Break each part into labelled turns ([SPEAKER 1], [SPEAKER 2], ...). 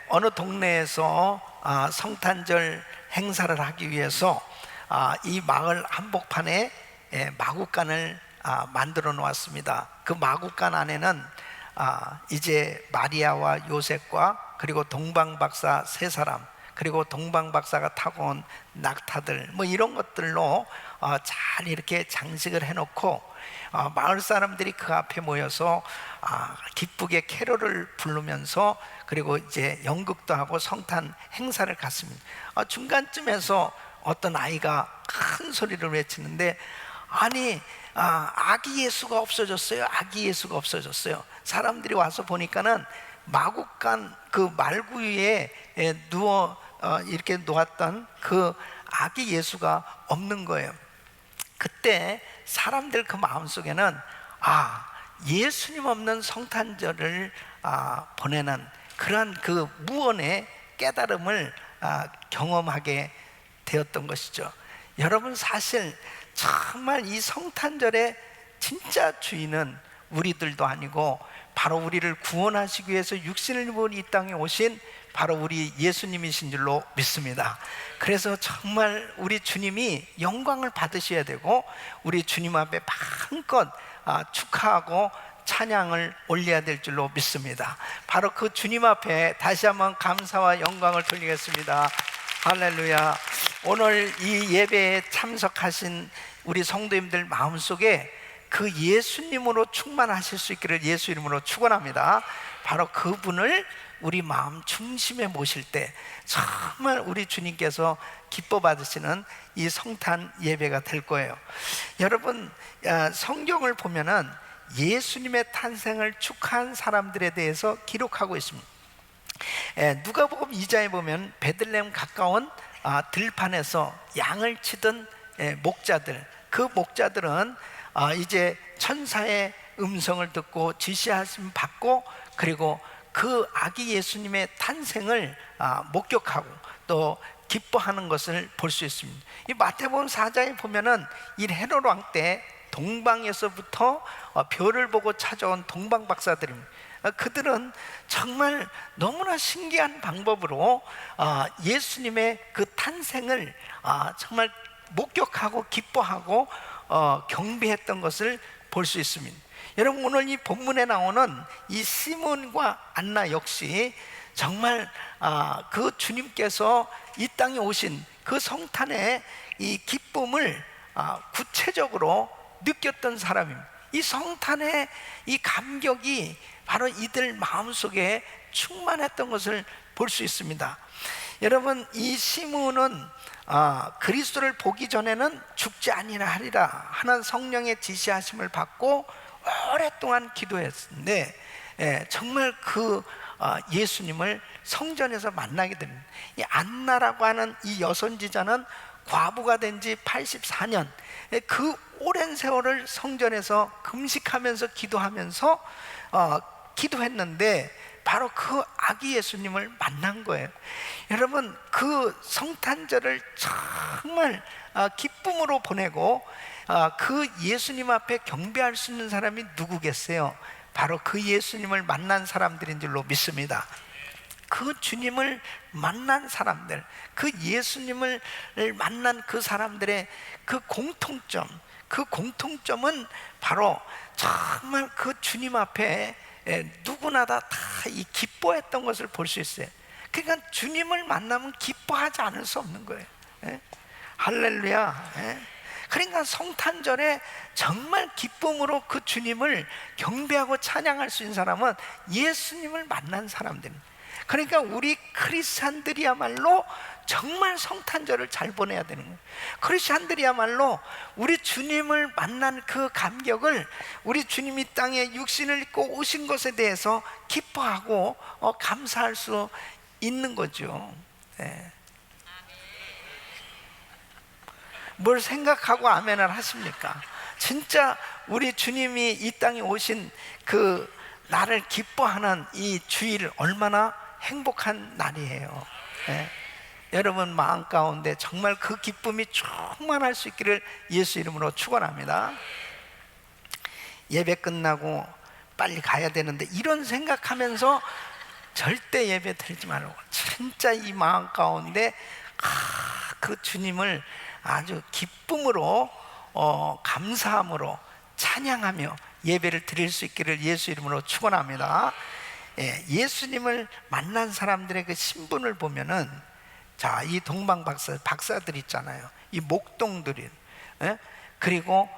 [SPEAKER 1] 어느 동네에서 성탄절 행사를 하기 위해서 이 마을 한복판에 마구간을 만들어 놓았습니다. 그 마구간 안에는 이제 마리아와 요셉과 그리고 동방박사 세 사람, 그리고 동방박사가 타고 온 낙타들, 뭐 이런 것들로 잘 이렇게 장식을 해놓고 마을 사람들이 그 앞에 모여서 기쁘게 캐롤을 부르면서, 그리고 이제 연극도 하고 성탄 행사를 갖습니다. 중간쯤에서 어떤 아이가 큰 소리를 외치는데, 아니 아기 예수가 없어졌어요. 아기 예수가 없어졌어요. 사람들이 와서 보니까는 마구간 그 말구 위에 누워 이렇게 놓았던 그 아기 예수가 없는 거예요. 그때 사람들 그 마음속에는 예수님 없는 성탄절을 보내는 그러한 그 무언의 깨달음을 경험하게 되었던 것이죠. 여러분, 사실 정말 이 성탄절의 진짜 주인은 우리들도 아니고 바로 우리를 구원하시기 위해서 육신을 입은 이 땅에 오신 바로 우리 예수님이신 줄로 믿습니다. 그래서 정말 우리 주님이 영광을 받으셔야 되고, 우리 주님 앞에 마음껏 축하하고 찬양을 올려야 될 줄로 믿습니다. 바로 그 주님 앞에 다시 한번 감사와 영광을 돌리겠습니다. 할렐루야. 오늘 이 예배에 참석하신 우리 성도님들 마음속에 그 예수님으로 충만하실 수 있기를 예수 이름으로 축원합니다. 바로 그분을 우리 마음 중심에 모실 때 정말 우리 주님께서 기뻐 받으시는 이 성탄 예배가 될 거예요. 여러분, 성경을 보면은 예수님의 탄생을 축하한 사람들에 대해서 기록하고 있습니다. 누가복음 2장에 보면 베들레헴 가까운 들판에서 양을 치던 목자들, 그 목자들은 이제 천사의 음성을 듣고 지시하심 받고, 그리고 그 아기 예수님의 탄생을 목격하고 또 기뻐하는 것을 볼 수 있습니다. 이 마태복음 4장에 보면은 이 헤롯 왕 때 동방에서부터 별을 보고 찾아온 동방 박사들입니다. 그들은 정말 너무나 신기한 방법으로 예수님의 그 탄생을 정말 목격하고 기뻐하고 경배했던 것을 볼 수 있습니다. 여러분, 오늘 이 본문에 나오는 이 시몬과 안나 역시 정말 그 주님께서 이 땅에 오신 그 성탄의 이 기쁨을 구체적으로 느꼈던 사람입니다. 이 성탄의 이 감격이 바로 이들 마음속에 충만했던 것을 볼 수 있습니다. 여러분, 이 시몬은 그리스도를 보기 전에는 죽지 아니라 하리라 하는 성령의 지시하심을 받고 오랫동안 기도했는데, 정말 그 예수님을 성전에서 만나게 됩니다. 이 안나라고 하는 이 여선지자는 과부가 된 지 84년, 그 오랜 세월을 성전에서 금식하면서 기도하면서 기도했는데 바로 그 아기 예수님을 만난 거예요. 여러분, 그 성탄절을 정말 기쁨으로 보내고 그 예수님 앞에 경배할 수 있는 사람이 누구겠어요? 바로 그 예수님을 만난 사람들인 줄로 믿습니다. 그 주님을 만난 사람들, 그 예수님을 만난 그 사람들의 그 공통점은 바로 정말 그 주님 앞에 누구나 다 이 기뻐했던 것을 볼 수 있어요. 그러니까 주님을 만나면 기뻐하지 않을 수 없는 거예요. 할렐루야. 그러니까 성탄절에 정말 기쁨으로 그 주님을 경배하고 찬양할 수 있는 사람은 예수님을 만난 사람들입니다. 그러니까 우리 크리스찬들이야말로 정말 성탄절을 잘 보내야 되는 거예요. 크리스찬들이야말로 우리 주님을 만난 그 감격을, 우리 주님이 땅에 육신을 입고 오신 것에 대해서 기뻐하고 감사할 수 있는 거죠. 뭘 생각하고 아멘을 하십니까? 진짜 우리 주님이 이 땅에 오신 그 나를 기뻐하는 이 주일 얼마나 행복한 날이에요. 여러분 마음 가운데 정말 그 기쁨이 충만할 수 있기를 예수 이름으로 축원합니다. 예배 끝나고 빨리 가야 되는데 이런 생각하면서 절대 예배 드리지 말고 진짜 이 마음 가운데 그 주님을 아주 기쁨으로 감사함으로 찬양하며 예배를 드릴 수 있기를 예수 이름으로 축원합니다. 예수님을 만난 사람들의 그 신분을 보면은, 자, 이 동방 박사들 있잖아요. 이 목동들이, 그리고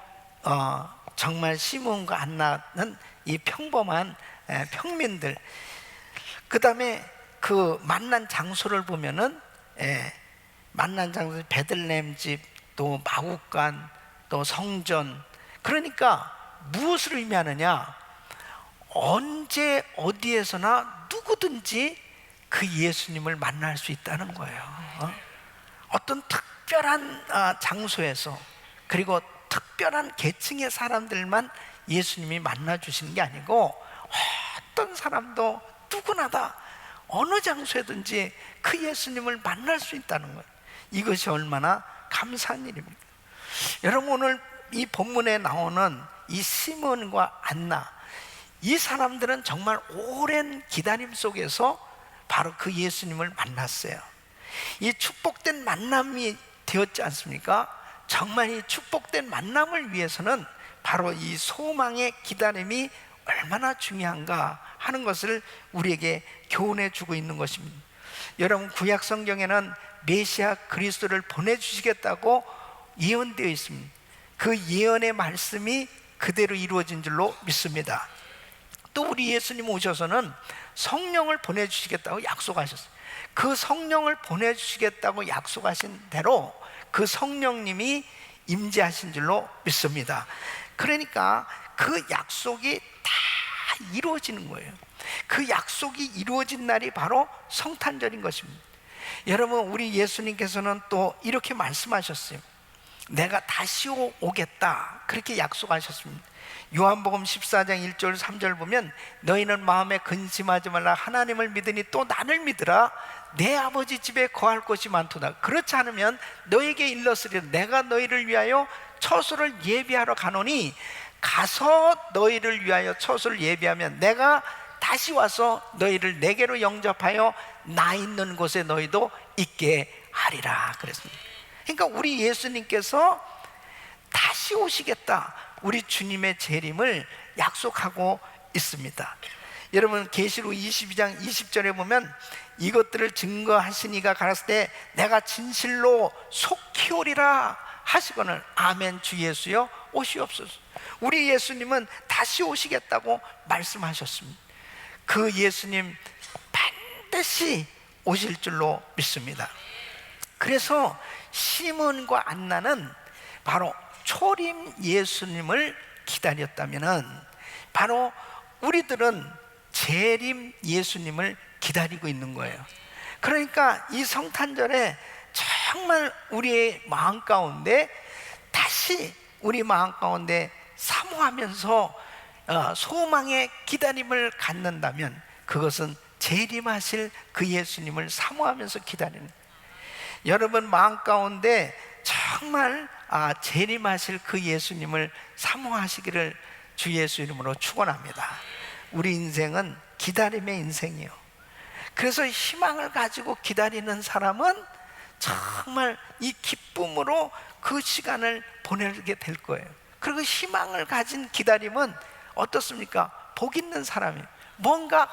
[SPEAKER 1] 정말 시몬과 안나는 이 평범한 평민들. 그 다음에 그 만난 장소를 보면은, 만난 장소 베들레헴 집, 또 마국간, 또 성전. 그러니까 무엇을 의미하느냐? 언제 어디에서나 누구든지 그 예수님을 만날 수 있다는 거예요. 어떤 특별한 장소에서, 그리고 특별한 계층의 사람들만 예수님이 만나 주시는 게 아니고 어떤 사람도 누구나 다 어느 장소에든지 그 예수님을 만날 수 있다는 거예요. 이것이 얼마나 감사한 일입니까? 여러분, 오늘 이 본문에 나오는 이 시몬과 안나, 이 사람들은 정말 오랜 기다림 속에서 바로 그 예수님을 만났어요. 이 축복된 만남이 되었지 않습니까? 정말 이 축복된 만남을 위해서는 바로 이 소망의 기다림이 얼마나 중요한가 하는 것을 우리에게 교훈해 주고 있는 것입니다. 여러분, 구약 성경에는 메시아 그리스도를 보내주시겠다고 예언되어 있습니다. 그 예언의 말씀이 그대로 이루어진 줄로 믿습니다. 또 우리 예수님 오셔서는 성령을 보내주시겠다고 약속하셨어요. 그 성령을 보내주시겠다고 약속하신 대로 그 성령님이 임재하신 줄로 믿습니다. 그러니까 그 약속이 다 이루어지는 거예요. 그 약속이 이루어진 날이 바로 성탄절인 것입니다. 여러분, 우리 예수님께서는 또 이렇게 말씀하셨어요. 내가 다시 오겠다, 그렇게 약속하셨습니다. 요한복음 14장 1절 3절 보면, 너희는 마음에 근심하지 말라, 하나님을 믿으니 또 나를 믿으라. 내 아버지 집에 거할 곳이 많도다. 그렇지 않으면 너에게 일렀으리라. 내가 너희를 위하여 처소를 예비하러 가노니, 가서 너희를 위하여 처소를 예비하면 내가 다시 와서 너희를 내게로 영접하여 나 있는 곳에 너희도 있게 하리라 그랬습니다. 그러니까 우리 예수님께서 다시 오시겠다, 우리 주님의 재림을 약속하고 있습니다. 여러분, 계시록 22장 20절에 보면, 이것들을 증거하시니가 가라사대 때 내가 진실로 속히 오리라 하시거늘 아멘. 주 예수여 오시옵소서. 우리 예수님은 다시 오시겠다고 말씀하셨습니다. 그 예수님 반드시 오실 줄로 믿습니다. 그래서 시몬과 안나는 바로 초림 예수님을 기다렸다면은, 바로 우리들은 재림 예수님을 기다리고 있는 거예요. 그러니까 이 성탄절에 정말 우리의 마음 가운데 다시 우리 마음 가운데 사모하면서 소망의 기다림을 갖는다면, 그것은 재림하실 그 예수님을 사모하면서 기다리는, 여러분 마음 가운데 정말 재림하실 그 예수님을 사모하시기를 주 예수 이름으로 축원합니다. 우리 인생은 기다림의 인생이요. 그래서 희망을 가지고 기다리는 사람은 정말 이 기쁨으로 그 시간을 보내게 될 거예요. 그리고 희망을 가진 기다림은 어떻습니까? 복 있는 사람이에요. 뭔가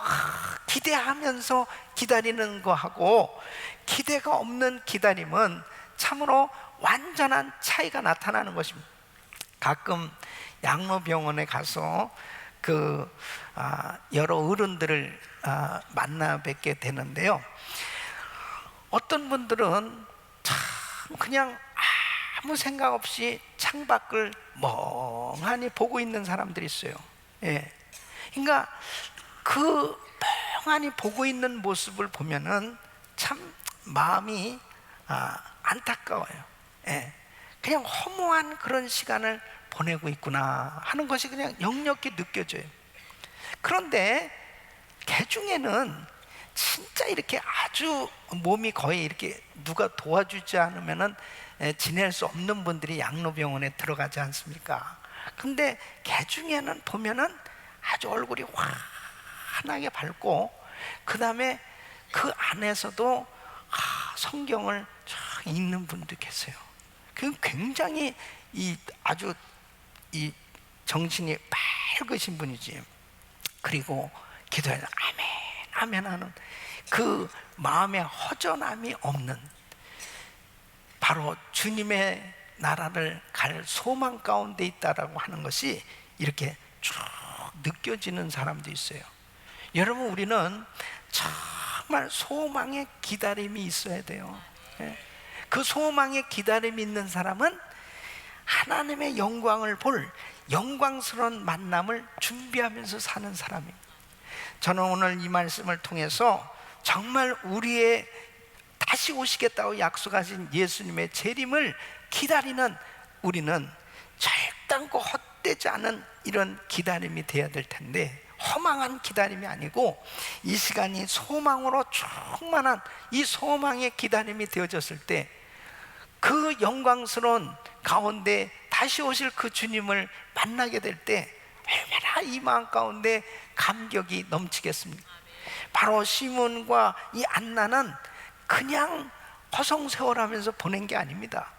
[SPEAKER 1] 기대하면서 기다리는 거하고 기대가 없는 기다림은 참으로 완전한 차이가 나타나는 것입니다. 가끔 양로병원에 가서 여러 어른들을 만나 뵙게 되는데요, 어떤 분들은 참 그냥 아무 생각 없이 창밖을 멍하니 보고 있는 사람들이 있어요. 그러니까 그 멍하니 보고 있는 모습을 보면은 참 마음이 안타까워요. 그냥 허무한 그런 시간을 보내고 있구나 하는 것이 그냥 역력히 느껴져요. 그런데 개 중에는 진짜 이렇게 아주 몸이 거의 이렇게 누가 도와주지 않으면은 지낼 수 없는 분들이 양로병원에 들어가지 않습니까? 근데 개 중에는 보면은 아주 얼굴이 환하게 밝고 그 다음에 그 안에서도 성경을 읽는 분도 계세요. 그 굉장히 아주 정신이 밝으신 분이지. 그리고 기도해서 아멘 아멘 하는 그 마음에 허전함이 없는, 바로 주님의 나라를 갈 소망 가운데 있다라고 하는 것이 이렇게 쭉 느껴지는 사람도 있어요. 여러분, 우리는 정말 소망의 기다림이 있어야 돼요. 그 소망의 기다림이 있는 사람은 하나님의 영광을 볼 영광스러운 만남을 준비하면서 사는 사람입니다. 저는 오늘 이 말씀을 통해서 정말 우리의 다시 오시겠다고 약속하신 예수님의 재림을 기다리는 우리는 절단고 헛되지 않은 이런 기다림이 되어야 될 텐데, 허망한 기다림이 아니고 이 시간이 소망으로 충만한 이 소망의 기다림이 되어졌을 때, 그 영광스러운 가운데 다시 오실 그 주님을 만나게 될 때 얼마나 이 마음 가운데 감격이 넘치겠습니까? 바로 시몬과 이 안나는 그냥 허송세월하면서 보낸 게 아닙니다.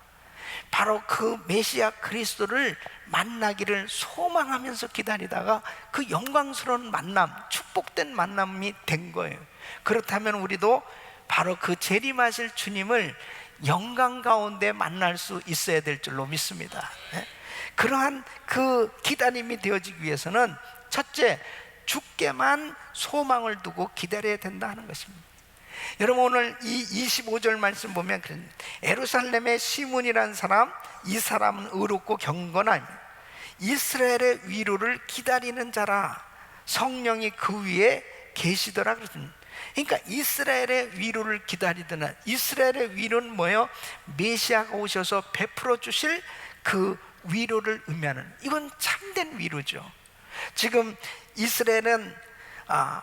[SPEAKER 1] 바로 그 메시아 그리스도를 만나기를 소망하면서 기다리다가 그 영광스러운 만남, 축복된 만남이 된 거예요. 그렇다면 우리도 바로 그 재림하실 주님을 영광 가운데 만날 수 있어야 될 줄로 믿습니다. 그러한 그 기다림이 되어지기 위해서는 첫째, 주께만 소망을 두고 기다려야 된다 하는 것입니다. 여러분, 오늘 이 25절 말씀 보면 예루살렘의 시몬이라는 사람, 이 사람은 의롭고 경건하니 이스라엘의 위로를 기다리는 자라, 성령이 그 위에 계시더라 그러거든요. 그러니까 이스라엘의 위로를 기다리더나, 이스라엘의 위로는 뭐예요? 메시아가 오셔서 베풀어 주실 그 위로를 의미하는, 이건 참된 위로죠. 지금 이스라엘은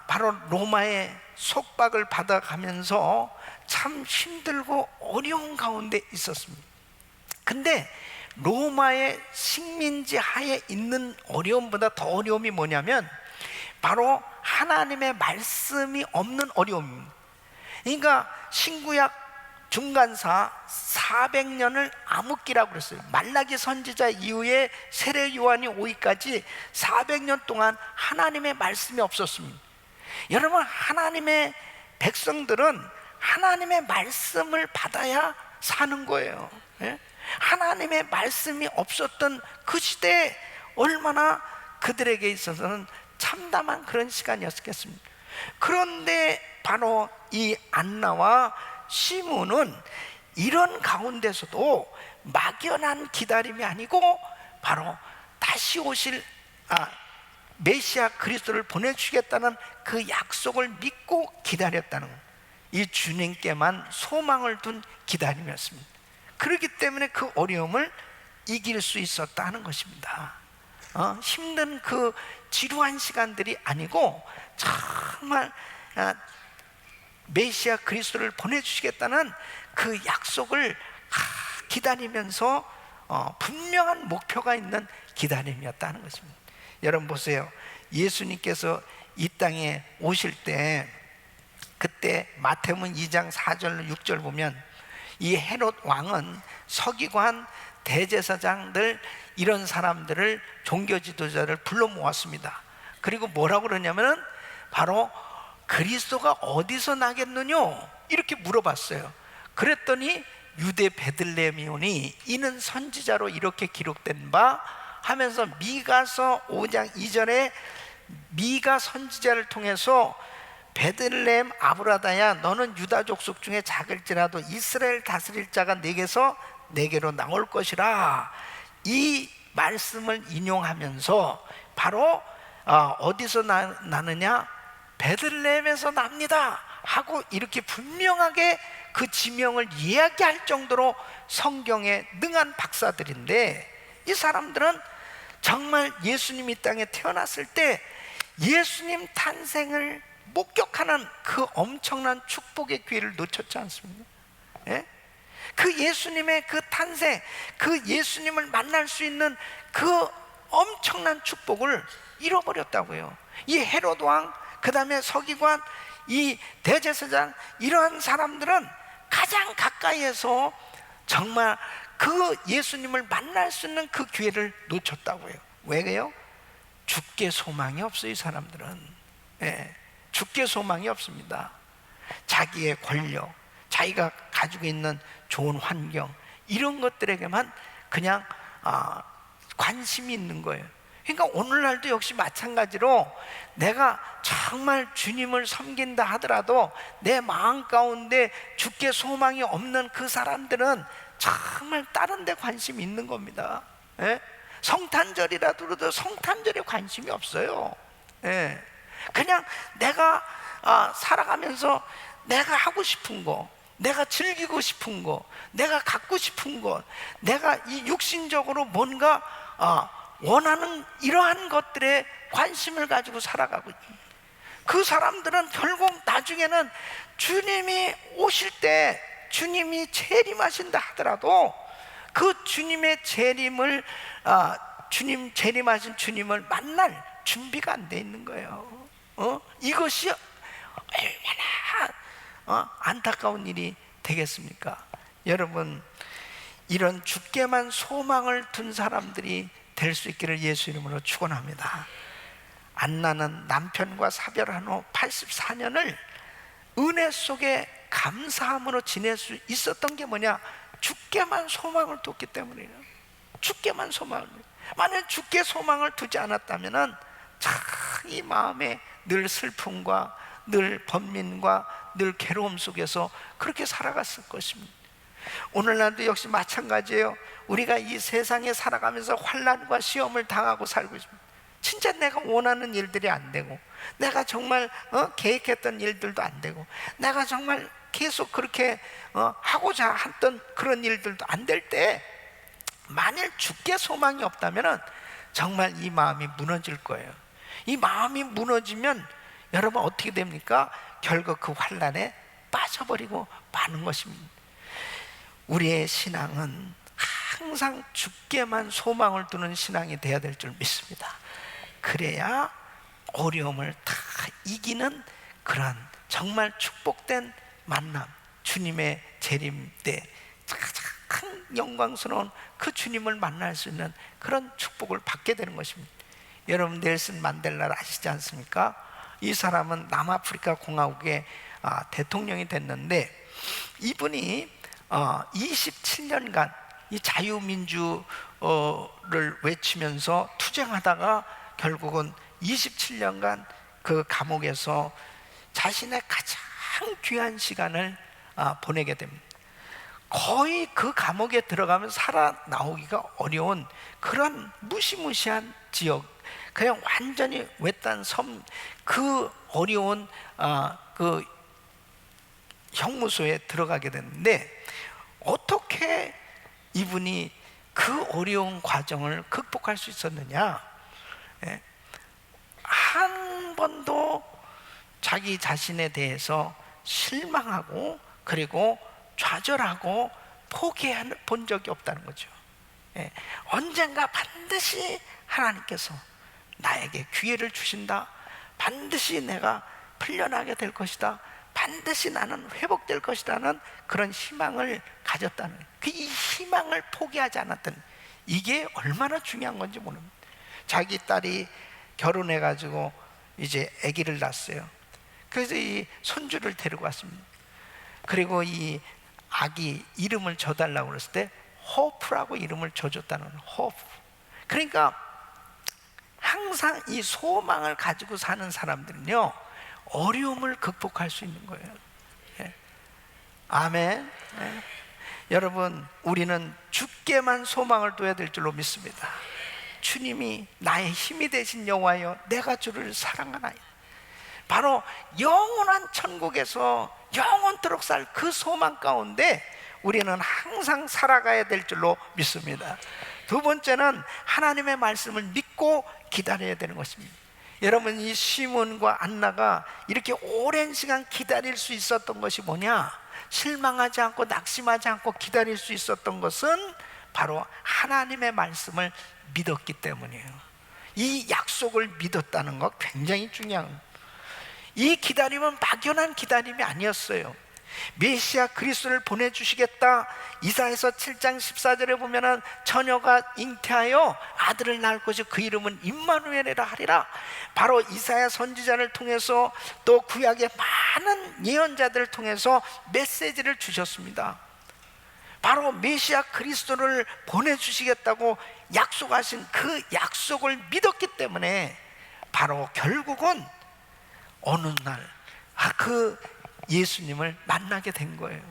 [SPEAKER 1] 바로 로마의 속박을 받아가면서 참 힘들고 어려운 가운데 있었습니다. 근데 로마의 식민지 하에 있는 어려움보다 더 어려움이 뭐냐면 바로 하나님의 말씀이 없는 어려움입니다. 그러니까 신구약 중간사 400년을 암흑기라고 그랬어요. 말라기 선지자 이후에 세례 요한이 오기까지 400년 동안 하나님의 말씀이 없었습니다. 여러분, 하나님의 백성들은 하나님의 말씀을 받아야 사는 거예요. 하나님의 말씀이 없었던 그 시대에 얼마나 그들에게 있어서는 참담한 그런 시간이었겠습니다. 그런데 바로 이 안나와 시몬은 이런 가운데서도 막연한 기다림이 아니고 바로 다시 오실 메시아 그리스도를 보내주시겠다는 그 약속을 믿고 기다렸다는 것, 이 주님께만 소망을 둔 기다림이었습니다. 그렇기 때문에 그 어려움을 이길 수 있었다는 것입니다. 힘든 그 지루한 시간들이 아니고 정말 메시아 그리스도를 보내주시겠다는 그 약속을 기다리면서 분명한 목표가 있는 기다림이었다는 것입니다. 여러분 보세요. 예수님께서 이 땅에 오실 때, 그때 마태복음 2장 4절 6절 보면 이 헤롯 왕은 서기관, 대제사장들, 이런 사람들을, 종교 지도자를 불러 모았습니다. 그리고 뭐라고 그러냐면은 바로 그리스도가 어디서 나겠느냐 이렇게 물어봤어요. 그랬더니 유대 베들레헴이오니 이는 선지자로 이렇게 기록된 바 하면서 미가서 5장 2절에 미가 선지자를 통해서 베들레헴 아브라다야, 너는 유다 족속 중에 작을지라도 이스라엘 다스릴 자가 내게로 나올 것이라, 이 말씀을 인용하면서 바로 어디서 나느냐, 베들레헴에서 납니다 하고 이렇게 분명하게 그 지명을 이야기할 정도로 성경에 능한 박사들인데, 이 사람들은 정말 예수님이 이 땅에 태어났을 때 예수님 탄생을 목격하는 그 엄청난 축복의 기회를 놓쳤지 않습니까? 그 예수님의 그 탄생, 그 예수님을 만날 수 있는 그 엄청난 축복을 잃어버렸다고요. 이 헤롯 왕, 그 다음에 서기관, 이 대제사장 이러한 사람들은 가장 가까이에서 정말 그 예수님을 만날 수 있는 그 기회를 놓쳤다고요. 왜요? 죽게 소망이 없어요. 이 사람들은 죽게 소망이 없습니다. 자기의 권력, 자기가 가지고 있는 좋은 환경, 이런 것들에게만 그냥 관심이 있는 거예요. 그러니까 오늘날도 역시 마찬가지로 내가 정말 주님을 섬긴다 하더라도 내 마음 가운데 죽게 소망이 없는 그 사람들은 정말 다른 데 관심이 있는 겁니다. 성탄절이라도 그래도 성탄절에 관심이 없어요. 그냥 내가 살아가면서 내가 하고 싶은 거, 내가 즐기고 싶은 거, 내가 갖고 싶은 거, 내가 이 육신적으로 뭔가 원하는 이러한 것들에 관심을 가지고 살아가고 있습니다. 그 사람들은 결국 나중에는 주님이 오실 때, 주님이 재림하신다 하더라도 그 주님의 재림을 주님 재림하신 주님을 만날 준비가 안 돼 있는 거예요. 이것이 얼마나 안타까운 일이 되겠습니까? 여러분, 이런 죽게만 소망을 둔 사람들이 될 수 있기를 예수 이름으로 축원합니다. 안나는 남편과 사별한 후 84년을 은혜 속에 감사함으로 지낼 수 있었던 게 뭐냐? 죽게만 소망을 뒀기 때문이에요. 죽게만 소망을. 만약 죽게 소망을 두지 않았다면은 참 이 마음에 늘 슬픔과 늘 번민과 늘 괴로움 속에서 그렇게 살아갔을 것입니다. 오늘날도 역시 마찬가지예요. 우리가 이 세상에 살아가면서 환난과 시험을 당하고 살고 있습니다. 진짜 내가 원하는 일들이 안 되고, 내가 정말 계획했던 일들도 안 되고, 내가 정말 계속 그렇게 하고자 했던 그런 일들도 안 될 때, 만일 죽게 소망이 없다면 정말 이 마음이 무너질 거예요. 이 마음이 무너지면 여러분 어떻게 됩니까? 결국 그 환난에 빠져버리고 마는 것입니다. 우리의 신앙은 항상 죽게만 소망을 두는 신앙이 되어야 될 줄 믿습니다. 그래야 어려움을 다 이기는 그런 정말 축복된 만남, 주님의 재림 때 가장 영광스러운 그 주님을 만날 수 있는 그런 축복을 받게 되는 것입니다. 여러분, 넬슨 만델라를 아시지 않습니까? 이 사람은 남아프리카 공화국의 대통령이 됐는데, 이분이 27년간 이 자유민주를 외치면서 투쟁하다가 결국은 27년간 그 감옥에서 자신의 가장 귀한 시간을 보내게 됩니다. 거의 그 감옥에 들어가면 살아나오기가 어려운 그런 무시무시한 지역, 그냥 완전히 외딴 섬, 그 어려운 그 형무소에 들어가게 됐는데, 어떻게 이분이 그 어려운 과정을 극복할 수 있었느냐? 한 번도 자기 자신에 대해서 실망하고 그리고 좌절하고 포기해 본 적이 없다는 거죠. 언젠가 반드시 하나님께서 나에게 기회를 주신다, 반드시 내가 풀려나게 될 것이다, 반드시 나는 회복될 것이라는 그런 희망을 가졌다는, 그 이 희망을 포기하지 않았던, 이게 얼마나 중요한 건지 모릅니다. 자기 딸이 결혼해 가지고 이제 아기를 낳았어요. 그래서 이 손주를 데리고 왔습니다. 그리고 이 아기 이름을 줘달라고 그랬을 때 호프라고 이름을 줘줬다는, 호프. 그러니까 항상 이 소망을 가지고 사는 사람들은요, 어려움을 극복할 수 있는 거예요. 아멘. 여러분, 우리는 죽게만 소망을 둬야 될 줄로 믿습니다. 주님이 나의 힘이 되신 여호와여, 내가 주를 사랑하나이다. 바로 영원한 천국에서 영원토록 살 그 소망 가운데 우리는 항상 살아가야 될 줄로 믿습니다. 두 번째는 하나님의 말씀을 믿고 기다려야 되는 것입니다. 여러분, 이 시몬과 안나가 이렇게 오랜 시간 기다릴 수 있었던 것이 뭐냐? 실망하지 않고 낙심하지 않고 기다릴 수 있었던 것은 바로 하나님의 말씀을 믿었기 때문이에요. 이 약속을 믿었다는 것 굉장히 중요한 거예요. 이 기다림은 막연한 기다림이 아니었어요. 메시아 그리스도를 보내주시겠다. 이사야서 7장 14절에 보면은 처녀가 잉태하여 아들을 낳을 것이 그 이름은 임마누엘이라 하리라. 바로 이사야 선지자를 통해서 또 구약의 많은 예언자들을 통해서 메시지를 주셨습니다. 바로 메시아 그리스도를 보내주시겠다고 약속하신 그 약속을 믿었기 때문에 바로 결국은 어느 날 그 예수님을 만나게 된 거예요.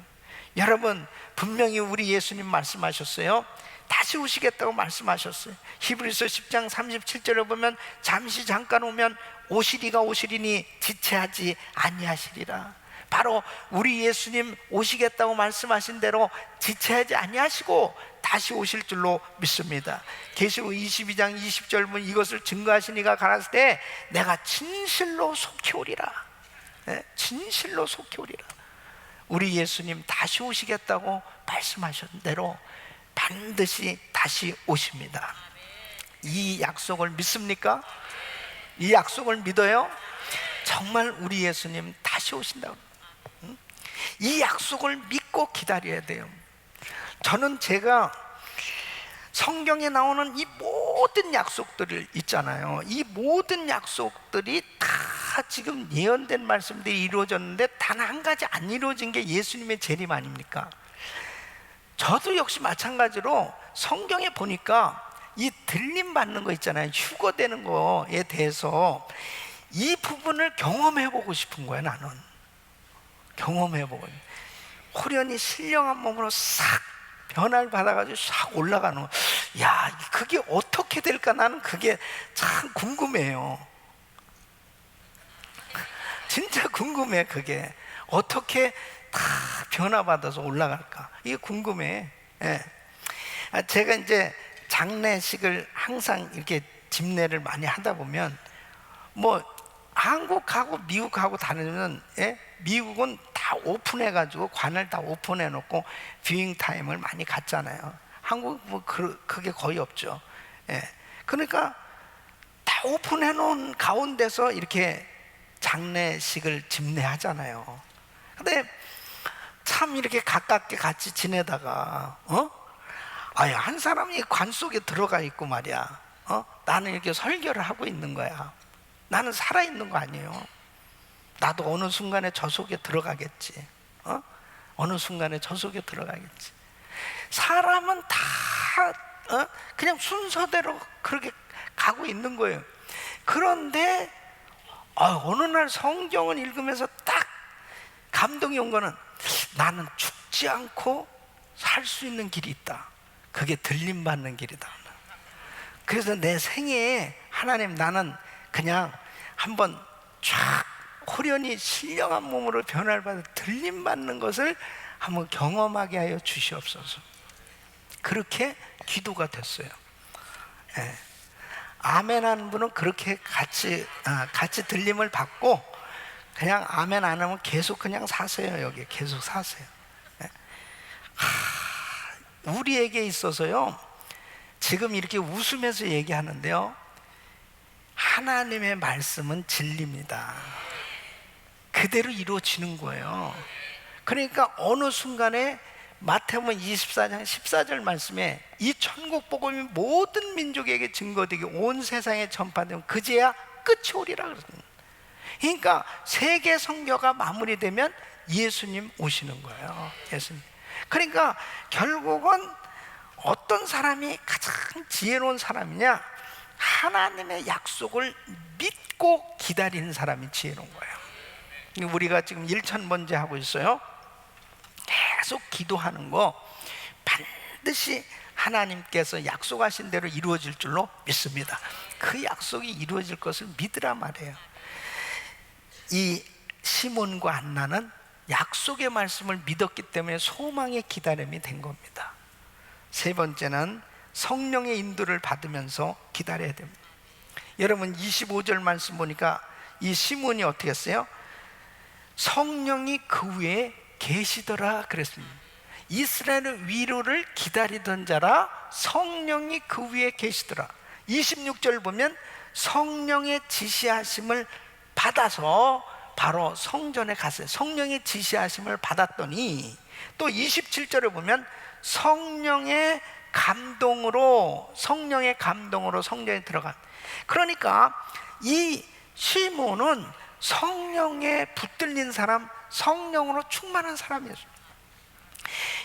[SPEAKER 1] 여러분, 분명히 우리 예수님 말씀하셨어요. 다시 오시겠다고 말씀하셨어요. 히브리서 10장 37절에 보면 잠시 잠깐 오면 오시리가 오시리니 지체하지 아니하시리라. 바로 우리 예수님 오시겠다고 말씀하신 대로 지체하지 아니하시고 다시 오실 줄로 믿습니다. 계시록 22장 20절 보면 이것을 증거하시니가 가라사대 때 내가 진실로 속히 오리라. 네, 진실로 속히 오리라. 우리 예수님 다시 오시겠다고 말씀하신 대로 반드시 다시 오십니다. 이 약속을 믿습니까? 이 약속을 믿어요? 정말 우리 예수님 다시 오신다고. 이 약속을 믿고 기다려야 돼요. 저는 제가 성경에 나오는 이 모든 약속들을 있잖아요. 이 모든 약속들이 다 지금 예언된 말씀들이 이루어졌는데 단 한 가지 안 이루어진 게 예수님의 재림 아닙니까? 저도 역시 마찬가지로 성경에 보니까 이 들림 받는 거 있잖아요. 휴거되는 거에 대해서 이 부분을 경험해보고 싶은 거예요. 나는 경험해보고 호련히 신령한 몸으로 싹 변화를 받아가지고 싹 올라가는 거. 야, 그게 어떻게 될까? 나는 그게 참 궁금해요. 진짜 궁금해. 그게 어떻게 다 변화받아서 올라갈까? 이게 궁금해. 예. 제가 이제 장례식을 항상 이렇게 집례를 많이 하다 보면 뭐 한국하고 미국하고 다르면, 예? 미국은 다 오픈해가지고 관을 다 오픈해놓고 뷰잉 타임을 많이 갖잖아요. 한국 뭐 그게 거의 없죠. 예. 그러니까 다 오픈해놓은 가운데서 이렇게 장례식을 집례하잖아요. 근데 참 이렇게 가깝게 같이 지내다가 한 사람이 관 속에 들어가 있고 말이야. 나는 이렇게 설교를 하고 있는 거야. 나는 살아있는 거 아니에요. 나도 어느 순간에 저 속에 들어가겠지. 어느 순간에 저 속에 들어가겠지. 사람은 다 그냥 순서대로 그렇게 가고 있는 거예요. 그런데 어느 날 성경을 읽으면서 딱 감동이 온 거는 나는 죽지 않고 살 수 있는 길이 있다. 그게 들림 받는 길이다. 그래서 내 생애에 하나님, 나는 그냥 한번 쫙 호련히 신령한 몸으로 변화를 받아 들림 받는 것을 한번 경험하게 하여 주시옵소서. 그렇게 기도가 됐어요. 예. 아멘 하는 분은 그렇게 같이 들림을 받고 그냥 아멘 안 하면 계속 그냥 사세요. 여기 계속 사세요. 예. 우리에게 있어서요, 지금 이렇게 웃으면서 얘기하는데요, 하나님의 말씀은 진리입니다. 그대로 이루어지는 거예요. 그러니까 어느 순간에 마태복음 24장 14절 말씀에 이 천국 복음이 모든 민족에게 증거되게 온 세상에 전파되면 그제야 끝이 오리라 그랬습니다. 그러니까 세계 선교가 마무리되면 예수님 오시는 거예요. 예수님. 그러니까 결국은 어떤 사람이 가장 지혜로운 사람이냐? 하나님의 약속을 믿고 기다리는 사람이 지혜로운 거예요. 우리가 지금 1,000번째 하고 있어요. 계속 기도하는 거 반드시 하나님께서 약속하신 대로 이루어질 줄로 믿습니다. 그 약속이 이루어질 것을 믿으라 말이에요. 이 시몬과 안나는 약속의 말씀을 믿었기 때문에 소망의 기다림이 된 겁니다. 세 번째는 성령의 인도를 받으면서 기다려야 됩니다. 여러분 25절 말씀 보니까 이 시몬이 어떻게 했어요? 성령이 그 위에 계시더라 그랬습니다. 이스라엘의 위로를 기다리던 자라 성령이 그 위에 계시더라. 26절 보면 성령의 지시하심을 받아서 바로 성전에 갔어요. 성령의 지시하심을 받았더니 또 27절에 보면 성령의 감동으로 성전에 들어간. 그러니까 이 시몬은 성령에 붙들린 사람, 성령으로 충만한 사람이었습니다.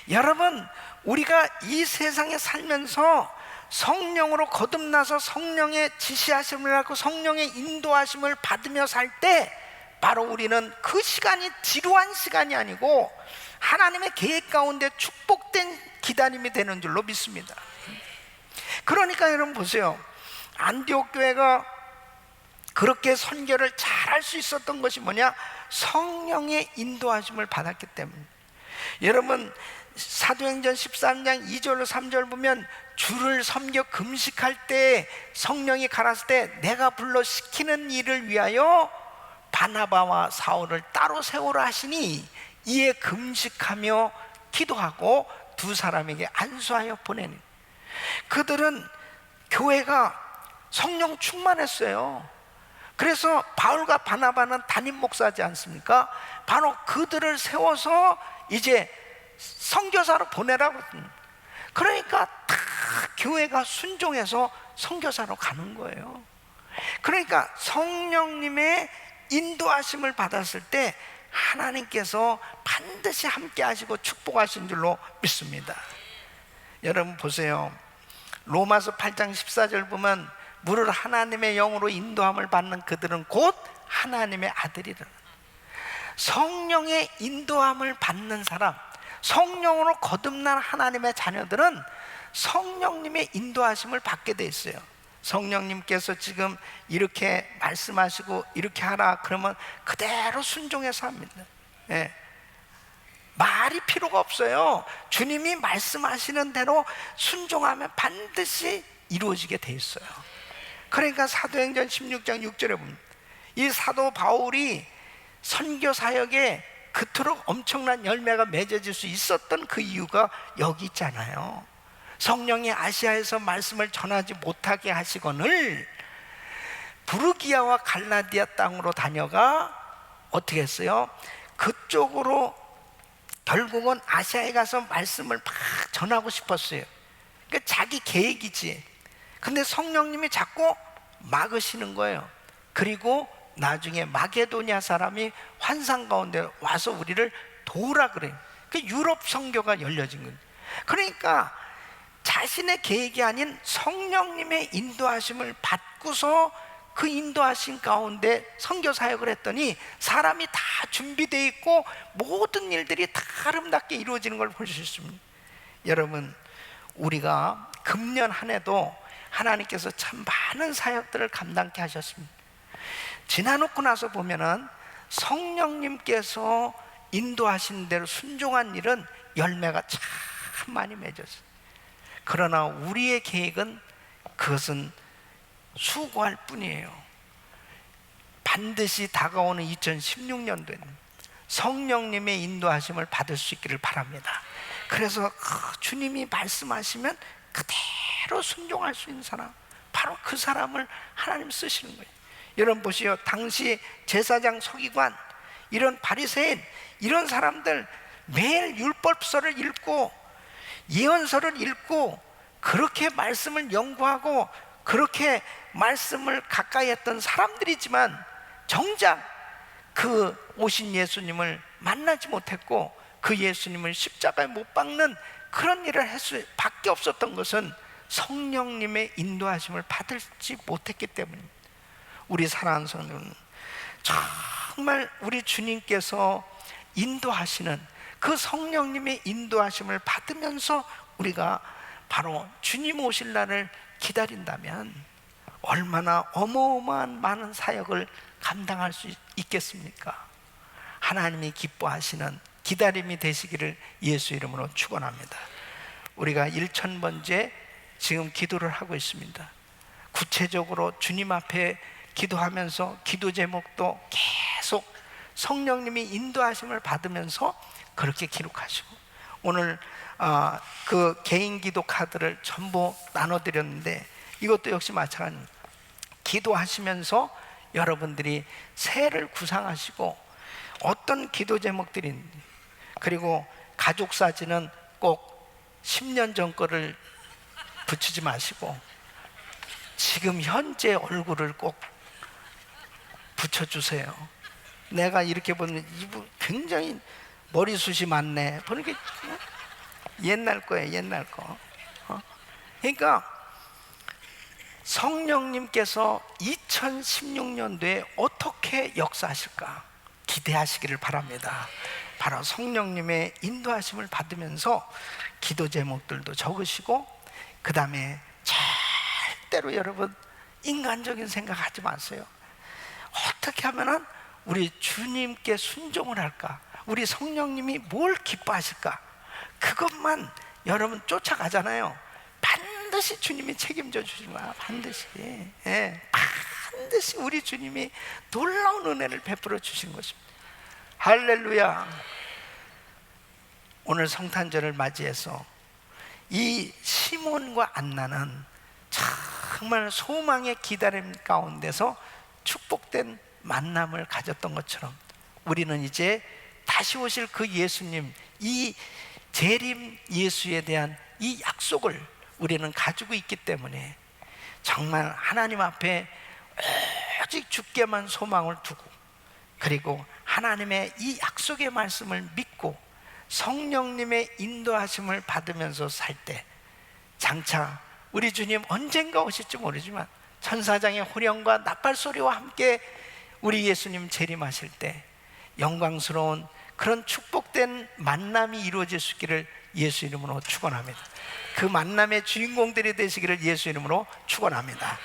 [SPEAKER 1] 여러분, 우리가 이 세상에 살면서 성령으로 거듭나서 성령의 지시하심을 하고 성령의 인도하심을 받으며 살 때 바로 우리는 그 시간이 지루한 시간이 아니고 하나님의 계획 가운데 축복된 기다림이 되는 줄로 믿습니다. 그러니까 여러분 보세요. 안디옥 교회가 그렇게 선교를 잘할 수 있었던 것이 뭐냐? 성령의 인도하심을 받았기 때문에. 여러분, 사도행전 13장 2절로 3절 보면 주를 섬겨 금식할 때 성령이 가라사대 때 내가 불러 시키는 일을 위하여 바나바와 사울을 따로 세우라 하시니 이에 금식하며 기도하고 두 사람에게 안수하여 보내니. 그들은 교회가 성령 충만했어요. 그래서 바울과 바나바는 담임 목사지 않습니까? 바로 그들을 세워서 이제 선교사로 보내라고. 그러니까 다 교회가 순종해서 선교사로 가는 거예요. 그러니까 성령님의 인도하심을 받았을 때 하나님께서 반드시 함께 하시고 축복하신 줄로 믿습니다. 여러분 보세요. 로마서 8장 14절 보면 무릇 하나님의 영으로 인도함을 받는 그들은 곧 하나님의 아들이라. 성령의 인도함을 받는 사람, 성령으로 거듭난 하나님의 자녀들은 성령님의 인도하심을 받게 돼 있어요. 성령님께서 지금 이렇게 말씀하시고 이렇게 하라 그러면 그대로 순종해서 합니다. 예. 말이 필요가 없어요. 주님이 말씀하시는 대로 순종하면 반드시 이루어지게 돼 있어요. 그러니까 사도행전 16장 6절에 보면 이 사도 바울이 선교 사역에 그토록 엄청난 열매가 맺어질 수 있었던 그 이유가 여기 있잖아요. 성령이 아시아에서 말씀을 전하지 못하게 하시거늘 부르기아와 갈라디아 땅으로 다녀가 어떻게 했어요? 그쪽으로 결국은 아시아에 가서 말씀을 막 전하고 싶었어요. 그러니까 자기 계획이지. 근데 성령님이 자꾸 막으시는 거예요. 그리고 나중에 마게도냐 사람이 환상 가운데 와서 우리를 도우라 그래요. 그 유럽 선교가 열려진 거예요. 그러니까 자신의 계획이 아닌 성령님의 인도하심을 받고서 그 인도하신 가운데 선교 사역을 했더니 사람이 다 준비되어 있고 모든 일들이 다 아름답게 이루어지는 걸 볼 수 있습니다. 여러분, 우리가 금년 한 해도 하나님께서 참 많은 사역들을 감당케 하셨습니다. 지나놓고 나서 보면은 성령님께서 인도하신 대로 순종한 일은 열매가 참 많이 맺었어요. 그러나 우리의 계획은 그것은 수고할 뿐이에요. 반드시 다가오는 2016년도에는 성령님의 인도하심을 받을 수 있기를 바랍니다. 그래서 주님이 말씀하시면 그대로 순종할 수 있는 사람, 바로 그 사람을 하나님 쓰시는 거예요. 여러분 보시오. 당시 제사장 서기관, 이런 바리새인, 이런 사람들 매일 율법서를 읽고 예언서를 읽고 그렇게 말씀을 연구하고 그렇게 말씀을 가까이 했던 사람들이지만 정작 그 오신 예수님을 만나지 못했고 그 예수님을 십자가에 못 박는 그런 일을 할 수밖에 없었던 것은 성령님의 인도하심을 받지 못했기 때문입니다. 우리 사랑하는 성도는 정말 우리 주님께서 인도하시는 그 성령님의 인도하심을 받으면서 우리가 바로 주님 오실 날을 기다린다면 얼마나 어마어마한 많은 사역을 감당할 수 있겠습니까? 하나님이 기뻐하시는 기다림이 되시기를 예수 이름으로 축원합니다. 우리가 1000번째 지금 기도를 하고 있습니다. 구체적으로 주님 앞에 기도하면서 기도 제목도 계속 성령님이 인도하심을 받으면서 그렇게 기록하시고, 오늘 그 개인 기도 카드를 전부 나눠드렸는데 이것도 역시 마찬가지입니다. 기도하시면서 여러분들이 새해를 구상하시고 어떤 기도 제목들이 있는지, 그리고 가족 사진은 꼭 10년 전 거를 붙이지 마시고 지금 현재 얼굴을 꼭 붙여주세요. 내가 이렇게 보면 이분 굉장히 머리숱이 많네. 보니까 옛날 거예요, 옛날 거. 그러니까 성령님께서 2016년도에 어떻게 역사하실까 기대하시기를 바랍니다. 바로 성령님의 인도하심을 받으면서 기도 제목들도 적으시고, 그 다음에 절대로 여러분 인간적인 생각하지 마세요. 어떻게 하면은 우리 주님께 순종을 할까, 우리 성령님이 뭘 기뻐하실까, 그것만 여러분 쫓아가잖아요. 반드시 주님이 책임져 주시는 거야. 반드시. 예, 반드시 우리 주님이 놀라운 은혜를 베풀어 주시는 것입니다. 할렐루야. 오늘 성탄절을 맞이해서 이 시몬과 안나는 정말 소망의 기다림 가운데서 축복된 만남을 가졌던 것처럼 우리는 이제 다시 오실 그 예수님, 이 재림 예수에 대한 이 약속을 우리는 가지고 있기 때문에 정말 하나님 앞에 오직 주께만 소망을 두고, 그리고 하나님의 이 약속의 말씀을 믿고 성령님의 인도하심을 받으면서 살 때, 장차 우리 주님 언젠가 오실지 모르지만 천사장의 호령과 나팔소리와 함께 우리 예수님 재림하실 때 영광스러운 그런 축복된 만남이 이루어질 수 있기를 예수 이름으로 축원합니다. 그 만남의 주인공들이 되시기를 예수 이름으로 축원합니다.